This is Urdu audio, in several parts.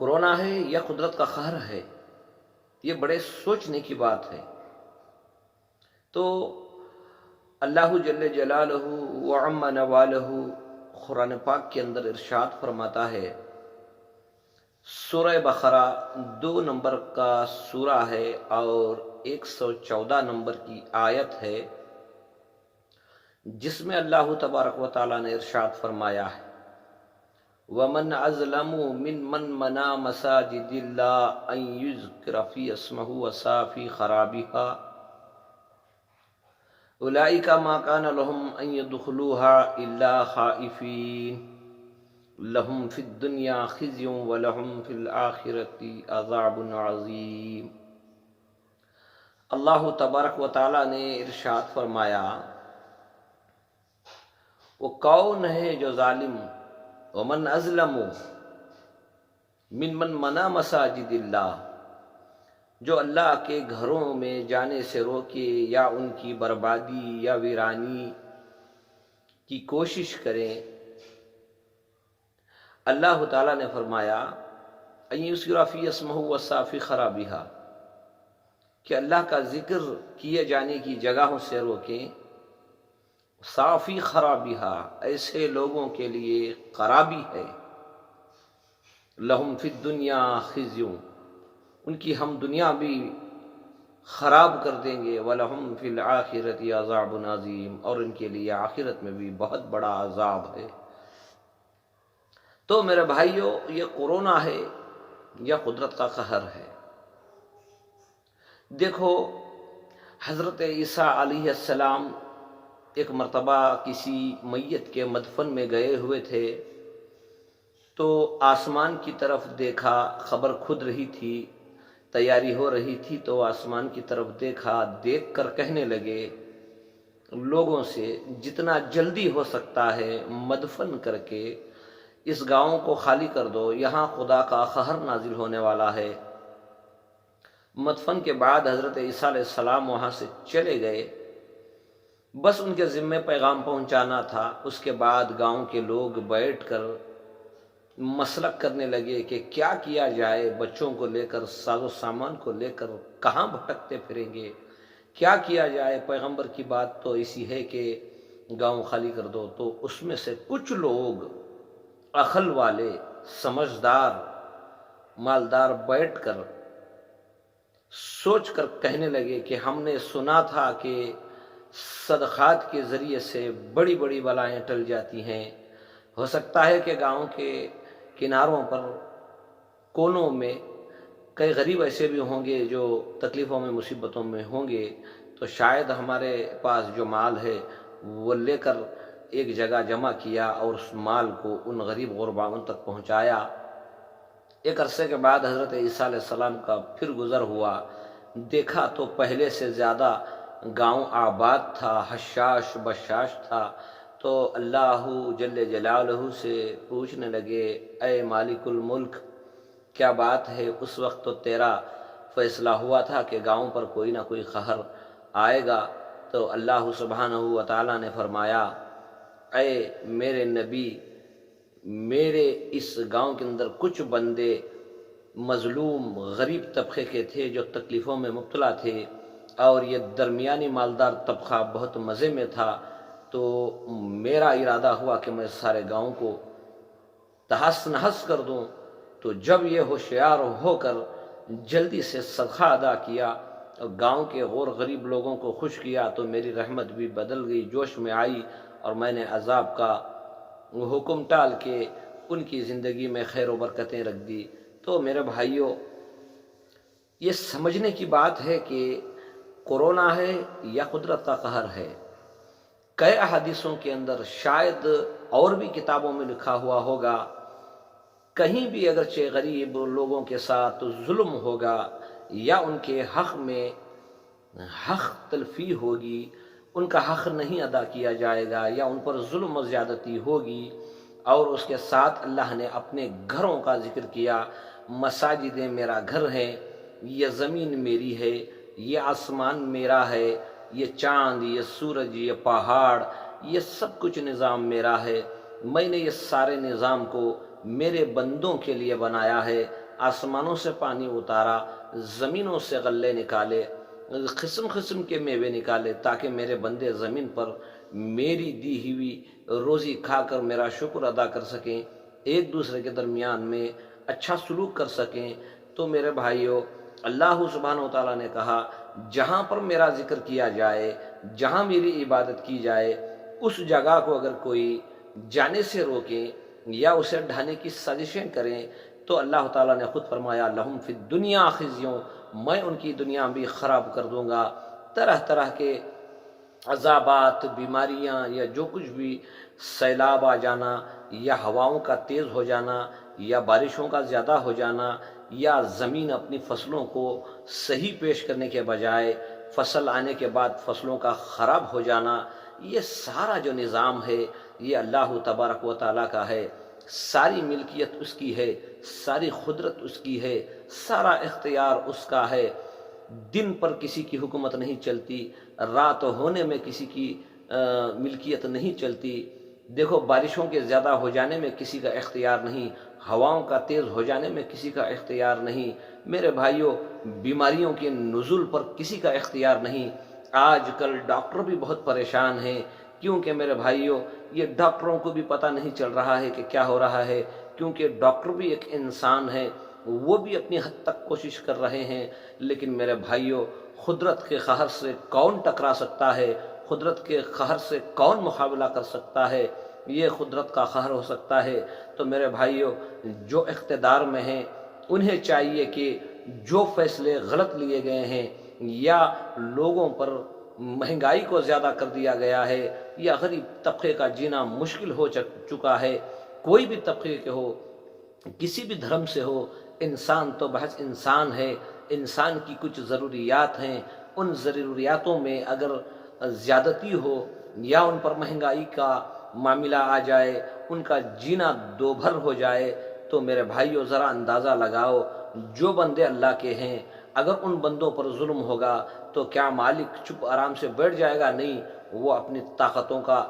کورونا ہے یا قدرت کا قہر ہے، یہ بڑے سوچنے کی بات ہے۔ تو اللہ جل جلالہ وعم نوالہ قرآن پاک کے اندر ارشاد فرماتا ہے، سورہ بقرہ 2 نمبر کا سورہ ہے اور 114 نمبر کی آیت ہے، جس میں اللہ تبارک و تعالیٰ نے ارشاد فرمایا ہے، وَمَنْ أَظْلَمُ مِمَّنْ مَنَعَ مَسَاجِدَ اللَّهِ أَنْ يُذْكَرَ فِيهَا اسْمُهُ وَسَعَىٰ فِي خَرَابِهَا أُولَٰئِكَ مَا كَانَ لَهُمْ أَنْ يَدْخُلُوهَا إِلَّا خَائِفِينَ لَهُمْ فِي الدُّنْيَا خِزْيٌ وَلَهُمْ فِي الْآخِرَةِ عَذَابٌ عَظِيمٌ۔ اللہ تبارک و تعالیٰ نے ارشاد فرمایا، وہ کون ہے جو ظالم، ومن ازلم ممن منع مساجد اللہ، جو اللہ کے گھروں میں جانے سے روکے یا ان کی بربادی یا ویرانی کی کوشش کریں۔ اللہ تعالیٰ نے فرمایا ان یذکر فی اسمہ وسعیٰ فی خرابہا، کہ اللہ کا ذکر کیے جانے کی جگہوں سے روکیں، صافی خرابہا، ایسے لوگوں کے لیے خرابی ہے، لہم فی الدنیا خزی، ان کی ہم دنیا بھی خراب کر دیں گے، وَلَهُمْ فِي الْآخِرَةِ عَذَابٌ عَظِيمٌ، اور ان کے لیے آخرت میں بھی بہت بڑا عذاب ہے۔ تو میرے بھائیو، یہ کورونا ہے یا قدرت کا قہر ہے؟ دیکھو، حضرت عیسیٰ علیہ السلام ایک مرتبہ کسی میت کے مدفن میں گئے ہوئے تھے، تو آسمان کی طرف دیکھا، خبر کھد رہی تھی، تیاری ہو رہی تھی، تو آسمان کی طرف دیکھا، دیکھ کر کہنے لگے لوگوں سے، جتنا جلدی ہو سکتا ہے مدفن کر کے اس گاؤں کو خالی کر دو، یہاں خدا کا قہر نازل ہونے والا ہے۔ مدفن کے بعد حضرت عیسیٰ علیہ السلام وہاں سے چلے گئے، بس ان کے ذمے پیغام پہنچانا تھا۔ اس کے بعد گاؤں کے لوگ بیٹھ کر مسلک کرنے لگے کہ کیا کیا جائے، بچوں کو لے کر، ساز و سامان کو لے کر کہاں بھٹکتے پھریں گے، کیا کیا جائے۔ پیغمبر کی بات تو ایسی ہے کہ گاؤں خالی کر دو۔ تو اس میں سے کچھ لوگ عقل والے، سمجھدار، مالدار بیٹھ کر سوچ کر کہنے لگے کہ ہم نے سنا تھا کہ صدقات کے ذریعے سے بڑی بڑی بلائیں ٹل جاتی ہیں، ہو سکتا ہے کہ گاؤں کے کناروں پر، کونوں میں کئی غریب ایسے بھی ہوں گے جو تکلیفوں میں، مصیبتوں میں ہوں گے، تو شاید ہمارے پاس جو مال ہے وہ لے کر ایک جگہ جمع کیا اور اس مال کو ان غریب غرباؤں تک پہنچایا۔ ایک عرصے کے بعد حضرت عیسیٰ علیہ السلام کا پھر گزر ہوا، دیکھا تو پہلے سے زیادہ گاؤں آباد تھا، حشاش بشاش تھا۔ تو اللہ جل جلالہ سے پوچھنے لگے، اے مالک الملک، کیا بات ہے؟ اس وقت تو تیرا فیصلہ ہوا تھا کہ گاؤں پر کوئی نہ کوئی قہر آئے گا۔ تو اللہ سبحانہ و تعالیٰ نے فرمایا، اے میرے نبی، میرے اس گاؤں کے اندر کچھ بندے مظلوم غریب طبقے کے تھے جو تکلیفوں میں مبتلا تھے، اور یہ درمیانی مالدار طبقہ بہت مزے میں تھا۔ تو میرا ارادہ ہوا کہ میں سارے گاؤں کو تہس نہس کر دوں۔ تو جب یہ ہوشیار ہو کر جلدی سے صدقہ ادا کیا اور گاؤں کے غور غریب لوگوں کو خوش کیا، تو میری رحمت بھی بدل گئی، جوش میں آئی، اور میں نے عذاب کا حکم ٹال کے ان کی زندگی میں خیر و برکتیں رکھ دی۔ تو میرے بھائیوں، یہ سمجھنے کی بات ہے کہ کورونا ہے یا قدرت کا قہر ہے۔ کئی احادیثوں کے اندر، شاید اور بھی کتابوں میں لکھا ہوا ہوگا، کہیں بھی اگرچہ غریب لوگوں کے ساتھ ظلم ہوگا یا ان کے حق میں حق تلفی ہوگی، ان کا حق نہیں ادا کیا جائے گا، یا ان پر ظلم و زیادتی ہوگی، اور اس کے ساتھ اللہ نے اپنے گھروں کا ذکر کیا، مساجدیں میرا گھر ہے، یہ زمین میری ہے، یہ آسمان میرا ہے، یہ چاند، یہ سورج، یہ پہاڑ، یہ سب کچھ نظام میرا ہے، میں نے یہ سارے نظام کو میرے بندوں کے لیے بنایا ہے، آسمانوں سے پانی اتارا، زمینوں سے غلے نکالے، قسم قسم کے میوے نکالے، تاکہ میرے بندے زمین پر میری دی ہوئی روزی کھا کر میرا شکر ادا کر سکیں، ایک دوسرے کے درمیان میں اچھا سلوک کر سکیں۔ تو میرے بھائیوں، اللہ سبحانہ و تعالیٰ نے کہا جہاں پر میرا ذکر کیا جائے، جہاں میری عبادت کی جائے، اس جگہ کو اگر کوئی جانے سے روکیں یا اسے ڈھانے کی سازشیں کریں تو اللہ تعالیٰ نے خود فرمایا لہم فی الدنیا خزیوں، میں ان کی دنیا بھی خراب کر دوں گا، طرح طرح کے عذابات، بیماریاں یا جو کچھ بھی، سیلاب آ جانا یا ہواؤں کا تیز ہو جانا یا بارشوں کا زیادہ ہو جانا یا زمین اپنی فصلوں کو صحیح پیش کرنے کے بجائے فصل آنے کے بعد فصلوں کا خراب ہو جانا، یہ سارا جو نظام ہے یہ اللہ تبارک و تعالیٰ کا ہے، ساری ملکیت اس کی ہے، ساری قدرت اس کی ہے، سارا اختیار اس کا ہے۔ دن پر کسی کی حکومت نہیں چلتی، رات ہونے میں کسی کی ملکیت نہیں چلتی۔ دیکھو، بارشوں کے زیادہ ہو جانے میں کسی کا اختیار نہیں، ہواؤں کا تیز ہو جانے میں کسی کا اختیار نہیں، میرے بھائیوں بیماریوں کے نزول پر کسی کا اختیار نہیں۔ آج کل ڈاکٹر بھی بہت پریشان ہیں، کیونکہ میرے بھائیوں یہ ڈاکٹروں کو بھی پتہ نہیں چل رہا ہے کہ کیا ہو رہا ہے، کیونکہ ڈاکٹر بھی ایک انسان ہے، وہ بھی اپنی حد تک کوشش کر رہے ہیں، لیکن میرے بھائیوں قدرت کے قہر سے کون ٹکرا سکتا ہے؟ قدرت کے قہر سے کون مقابلہ کر سکتا ہے؟ یہ قدرت کا قہر ہو سکتا ہے۔ تو میرے بھائیوں جو اقتدار میں ہیں انہیں چاہیے کہ جو فیصلے غلط لیے گئے ہیں یا لوگوں پر مہنگائی کو زیادہ کر دیا گیا ہے یا غریب طبقے کا جینا مشکل ہو چکا ہے، کوئی بھی طبقے کے ہو، کسی بھی دھرم سے ہو، انسان تو بحث انسان ہے، انسان کی کچھ ضروریات ہیں، ان ضروریاتوں میں اگر زیادتی ہو یا ان پر مہنگائی کا معاملہ آ جائے، ان کا جینا دوبھر ہو جائے، تو میرے بھائیوں ذرا اندازہ لگاؤ، جو بندے اللہ کے ہیں اگر ان بندوں پر ظلم ہوگا تو کیا مالک چپ آرام سے بیٹھ جائے گا؟ نہیں، وہ اپنی طاقتوں کا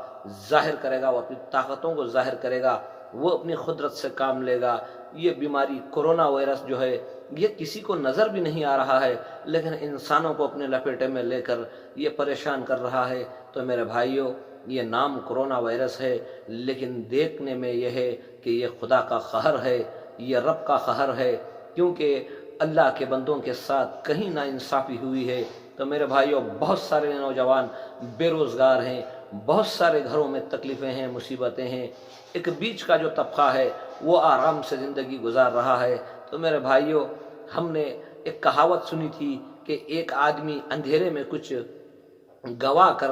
ظاہر کرے گا، وہ اپنی طاقتوں کو ظاہر کرے گا، وہ اپنی قدرت سے کام لے گا۔ یہ بیماری کرونا وائرس جو ہے یہ کسی کو نظر بھی نہیں آ رہا ہے، لیکن انسانوں کو اپنے لپیٹے میں لے کر یہ پریشان کر رہا ہے۔ تو میرے بھائیوں یہ نام کرونا وائرس ہے، لیکن دیکھنے میں یہ ہے کہ یہ خدا کا قہر ہے، یہ رب کا قہر ہے، کیونکہ اللہ کے بندوں کے ساتھ کہیں نا انصافی ہوئی ہے۔ تو میرے بھائیوں بہت سارے نوجوان بے روزگار ہیں، بہت سارے گھروں میں تکلیفیں ہیں، مصیبتیں ہیں، ایک بیچ کا جو طبقہ ہے وہ آرام سے زندگی گزار رہا ہے۔ تو میرے بھائیوں ہم نے ایک کہاوت سنی تھی کہ ایک آدمی اندھیرے میں کچھ گوا کر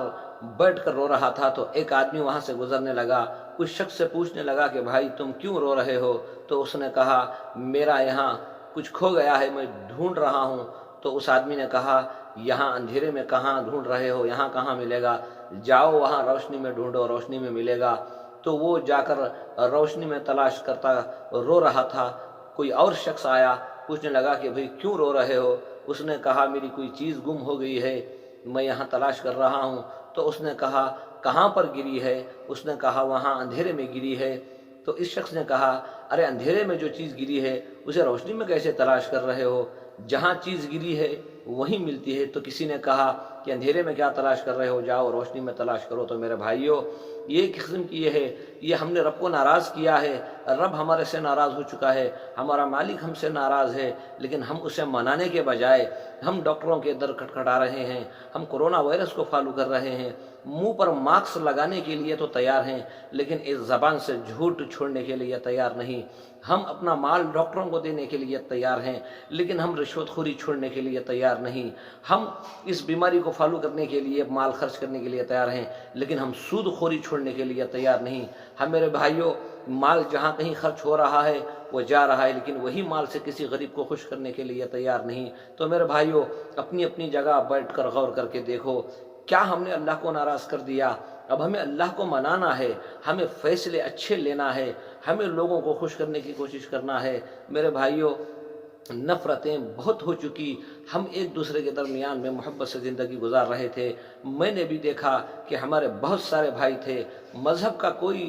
بیٹھ کر رو رہا تھا، تو ایک آدمی وہاں سے گزرنے لگا، کچھ شخص سے پوچھنے لگا کہ بھائی تم کیوں رو رہے ہو؟ تو اس نے کہا میرا یہاں کچھ کھو گیا ہے، میں ڈھونڈ رہا ہوں۔ تو اس آدمی نے کہا یہاں اندھیرے میں کہاں ڈھونڈ رہے ہو، یہاں کہاں ملے گا، جاؤ وہاں روشنی میں ڈھونڈو، روشنی میں ملے گا۔ تو وہ جا کر روشنی میں تلاش کرتا رو رہا تھا۔ کوئی اور شخص آیا، پوچھنے لگا کہ بھئی کیوں رو رہے ہو؟ اس نے کہا میری کوئی چیز گم ہو گئی ہے، میں یہاں تلاش کر رہا ہوں۔ تو اس نے کہا کہاں پر گری ہے؟ اس نے کہا وہاں اندھیرے میں گری ہے۔ تو اس شخص نے کہا ارے اندھیرے میں جو چیز گری ہے اسے روشنی میں کیسے تلاش کر رہے ہو؟ جہاں چیز گری ہے وہیں ملتی ہے۔ تو کسی نے کہا کہ اندھیرے میں کیا تلاش کر رہے ہو، جاؤ روشنی میں تلاش کرو۔ تو میرے بھائیوں یہ ایک قسم کی یہ ہے، یہ ہم نے رب کو ناراض کیا ہے، رب ہمارے سے ناراض ہو چکا ہے، ہمارا مالک ہم سے ناراض ہے، لیکن ہم اسے منانے کے بجائے ہم ڈاکٹروں کے در کھٹکھٹا رہے ہیں، ہم کرونا وائرس کو فالو کر رہے ہیں، منہ پر ماسک لگانے کے لیے تو تیار ہیں لیکن اس زبان سے جھوٹ چھوڑنے کے لیے تیار نہیں، ہم اپنا مال ڈاکٹروں کو دینے کے لیے تیار ہیں لیکن ہم رشوت خوری چھوڑنے کے لیے تیار نہیں، ہم اس بیماری کو فالو کرنے کے لیے مال خرچ کرنے کے لیے تیار ہیں لیکن ہم سود خوری چھوڑنے کے لیے تیار نہیں۔ ہم میرے بھائیوں مال جہاں کہیں خرچ ہو رہا ہے وہ جا رہا ہے، لیکن وہی مال سے کسی غریب کو خوش کرنے کے لیے تیار نہیں۔ تو میرے بھائیوں اپنی اپنی جگہ بیٹھ کر غور کر کے دیکھو کیا ہم نے اللہ کو ناراض کر دیا؟ اب ہمیں اللہ کو منانا ہے، ہمیں فیصلے اچھے لینا ہے، ہمیں لوگوں کو خوش کرنے کی کوشش کرنا ہے۔ میرے بھائیوں نفرتیں بہت ہو چکی، ہم ایک دوسرے کے درمیان میں محبت سے زندگی گزار رہے تھے۔ میں نے بھی دیکھا کہ ہمارے بہت سارے بھائی تھے، مذہب کا کوئی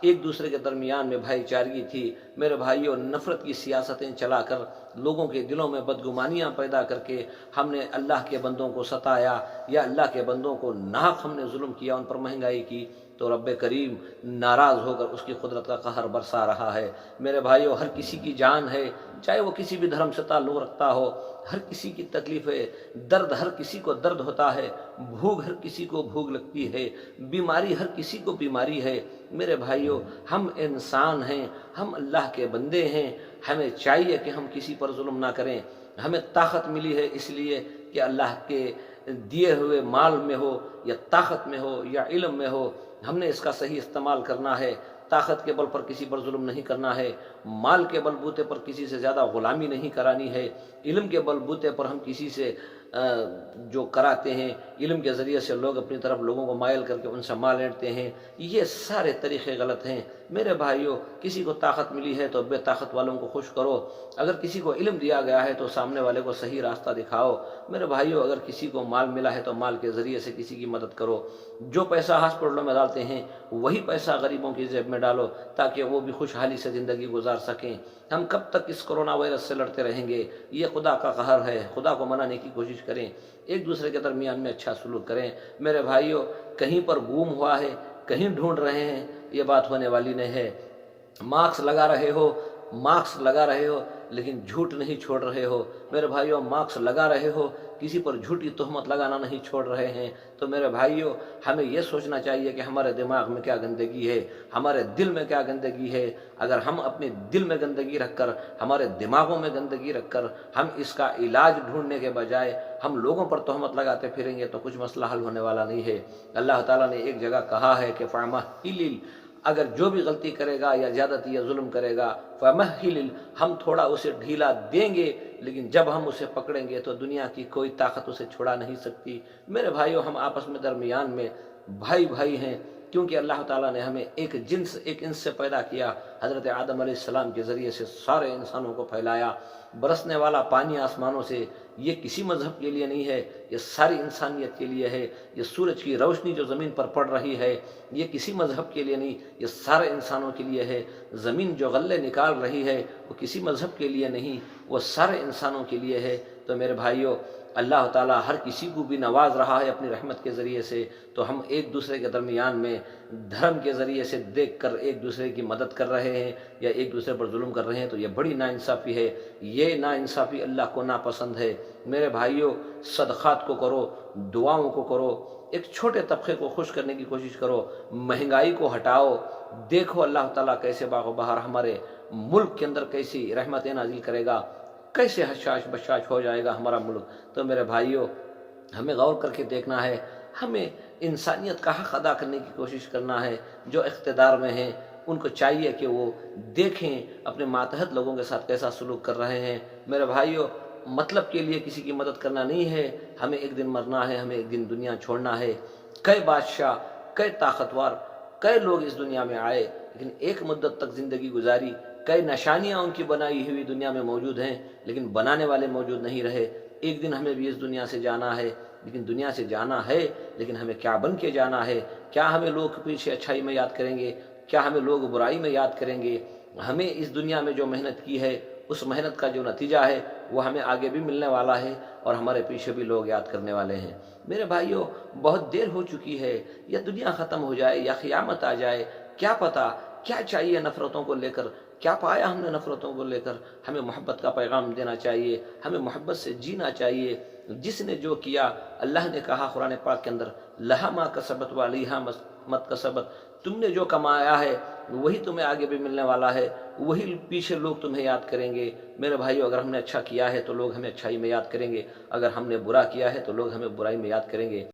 ایک دوسرے کے درمیان میں بھائی چارگی تھی۔ میرے بھائیوں، نفرت کی سیاستیں چلا کر لوگوں کے دلوں میں بدگمانیاں پیدا کر کے ہم نے اللہ کے بندوں کو ستایا یا اللہ کے بندوں کو ناحق ہم نے ظلم کیا، ان پر مہنگائی کی، تو رب کریم ناراض ہو کر اس کی قدرت کا قہر برسا رہا ہے۔ میرے بھائیوں، ہر کسی کی جان ہے، چاہے وہ کسی بھی دھرم سے تعلق رکھتا ہو، ہر کسی کی تکلیف ہے، درد ہر کسی کو درد ہوتا ہے، بھوک ہر کسی کو بھوک لگتی ہے، بیماری ہر کسی کو بیماری ہے۔ میرے بھائیوں، ہم انسان ہیں، ہم اللہ کے بندے ہیں، ہمیں چاہیے کہ ہم کسی پر ظلم نہ کریں۔ ہمیں طاقت ملی ہے اس لیے کہ اللہ کے دیے ہوئے مال میں ہو یا طاقت میں ہو یا علم میں ہو، ہم نے اس کا صحیح استعمال کرنا ہے۔ طاقت کے بل پر کسی پر ظلم نہیں کرنا ہے، مال کے بل بوتے پر کسی سے زیادہ غلامی نہیں کرانی ہے، علم کے بل بوتے پر ہم کسی سے جو کراتے ہیں، علم کے ذریعے سے لوگ اپنی طرف لوگوں کو مائل کر کے ان سے مال لینتے ہیں، یہ سارے طریقے غلط ہیں۔ میرے بھائیوں، کسی کو طاقت ملی ہے تو بے طاقت والوں کو خوش کرو، اگر کسی کو علم دیا گیا ہے تو سامنے والے کو صحیح راستہ دکھاؤ۔ میرے بھائیوں، اگر کسی کو مال ملا ہے تو مال کے ذریعے سے کسی کی مدد کرو۔ جو پیسہ ہاسپٹلوں میں ڈالتے ہیں وہی پیسہ غریبوں کی جیب میں ڈالو تاکہ وہ بھی خوشحالی سے زندگی گزار سکیں۔ ہم کب تک اس کرونا وائرس سے لڑتے رہیں گے؟ یہ خدا کا قہر ہے، خدا کو منانے کی کوشش کریں، ایک دوسرے کے درمیان میں اچھا سلوک کریں۔ میرے بھائیوں، کہیں پر گم ہوا ہے، کہیں ڈھونڈ رہے ہیں، یہ بات ہونے والی نہیں ہے۔ ماسک لگا رہے ہو لیکن جھوٹ نہیں چھوڑ رہے ہو۔ میرے بھائیوں، ماسک لگا رہے ہو، کسی پر جھوٹی تہمت لگانا نہیں چھوڑ رہے ہیں، تو میرے بھائیوں، ہمیں یہ سوچنا چاہیے کہ ہمارے دماغ میں کیا گندگی ہے، ہمارے دل میں کیا گندگی ہے۔ اگر ہم اپنے دل میں گندگی رکھ کر، ہمارے دماغوں میں گندگی رکھ کر ہم اس کا علاج ڈھونڈنے کے بجائے ہم لوگوں پر تہمت لگاتے پھریں گے تو کچھ مسئلہ حل ہونے والا نہیں ہے۔ اللہ تعالیٰ نے ایک جگہ کہا ہے کہ فَمَهِّلِ، اگر جو بھی غلطی کرے گا یا زیادتی یا ظلم کرے گا، فَمَهِّلِ، ہم تھوڑا اسے ڈھیلا دیں گے، لیکن جب ہم اسے پکڑیں گے تو دنیا کی کوئی طاقت اسے چھڑا نہیں سکتی۔ میرے بھائیوں، ہم آپس میں درمیان میں بھائی ہیں، کیونکہ اللہ تعالیٰ نے ہمیں ایک انس سے پیدا کیا، حضرت آدم علیہ السلام کے ذریعے سے سارے انسانوں کو پھیلایا۔ برسنے والا پانی آسمانوں سے، یہ کسی مذہب کے لیے نہیں ہے، یہ ساری انسانیت کے لیے ہے۔ یہ سورج کی روشنی جو زمین پر پڑ رہی ہے، یہ کسی مذہب کے لیے نہیں، یہ سارے انسانوں کے لیے ہے۔ زمین جو غلے نکال رہی ہے وہ کسی مذہب کے لیے نہیں، وہ سارے انسانوں کے لیے ہے۔ تو میرے بھائیوں، اللہ تعالیٰ ہر کسی کو بھی نواز رہا ہے اپنی رحمت کے ذریعے سے، تو ہم ایک دوسرے کے درمیان میں دھرم کے ذریعے سے دیکھ کر ایک دوسرے کی مدد کر رہے ہیں یا ایک دوسرے پر ظلم کر رہے ہیں، تو یہ بڑی ناانصافی ہے، یہ ناانصافی اللہ کو ناپسند ہے۔ میرے بھائیوں، صدقات کو کرو، دعاؤں کو کرو، ایک چھوٹے طبقے کو خوش کرنے کی کوشش کرو، مہنگائی کو ہٹاؤ، دیکھو اللہ تعالیٰ کیسے باغ و بہار ہمارے ملک کے اندر کیسی رحمتیں نازل کرے گا، کیسے حشاش بشاش ہو جائے گا ہمارا ملک۔ تو میرے بھائیوں، ہمیں غور کر کے دیکھنا ہے، ہمیں انسانیت کا حق ادا کرنے کی کوشش کرنا ہے۔ جو اقتدار میں ہیں ان کو چاہیے کہ وہ دیکھیں اپنے ماتحت لوگوں کے ساتھ کیسا سلوک کر رہے ہیں۔ میرے بھائیوں، مطلب کے لیے کسی کی مدد کرنا نہیں ہے، ہمیں ایک دن مرنا ہے، ہمیں ایک دن دنیا چھوڑنا ہے۔ کئی بادشاہ، کئی طاقتور، کئی لوگ اس دنیا میں آئے لیکن ایک مدت تک زندگی گزاری، کئی نشانیاں ان کی بنائی ہوئی دنیا میں موجود ہیں لیکن بنانے والے موجود نہیں رہے۔ ایک دن ہمیں بھی اس دنیا سے جانا ہے، لیکن دنیا سے جانا ہے لیکن ہمیں کیا بن کے جانا ہے؟ کیا ہمیں لوگ پیچھے اچھائی میں یاد کریں گے؟ کیا ہمیں لوگ برائی میں یاد کریں گے؟ ہمیں اس دنیا میں جو محنت کی ہے اس محنت کا جو نتیجہ ہے وہ ہمیں آگے بھی ملنے والا ہے اور ہمارے پیچھے بھی لوگ یاد کرنے والے ہیں۔ میرے بھائیوں، بہت دیر ہو چکی ہے، یا دنیا ختم ہو جائے یا قیامت آ جائے، کیا پتہ کیا چاہیے نفرتوں کو لے کر، کیا پایا ہم نے نفرتوں کو لے کر؟ ہمیں محبت کا پیغام دینا چاہیے، ہمیں محبت سے جینا چاہیے۔ جس نے جو کیا، اللہ نے کہا قرآن پاک کے اندر، لہا ما کسبت وعلیہا مت کسبت، تم نے جو کمایا ہے وہی تمہیں آگے بھی ملنے والا ہے، وہی پیچھے لوگ تمہیں یاد کریں گے۔ میرے بھائیو، اگر ہم نے اچھا کیا ہے تو لوگ ہمیں اچھائی میں یاد کریں گے، اگر ہم نے برا کیا ہے تو لوگ ہمیں برائی میں یاد کریں گے۔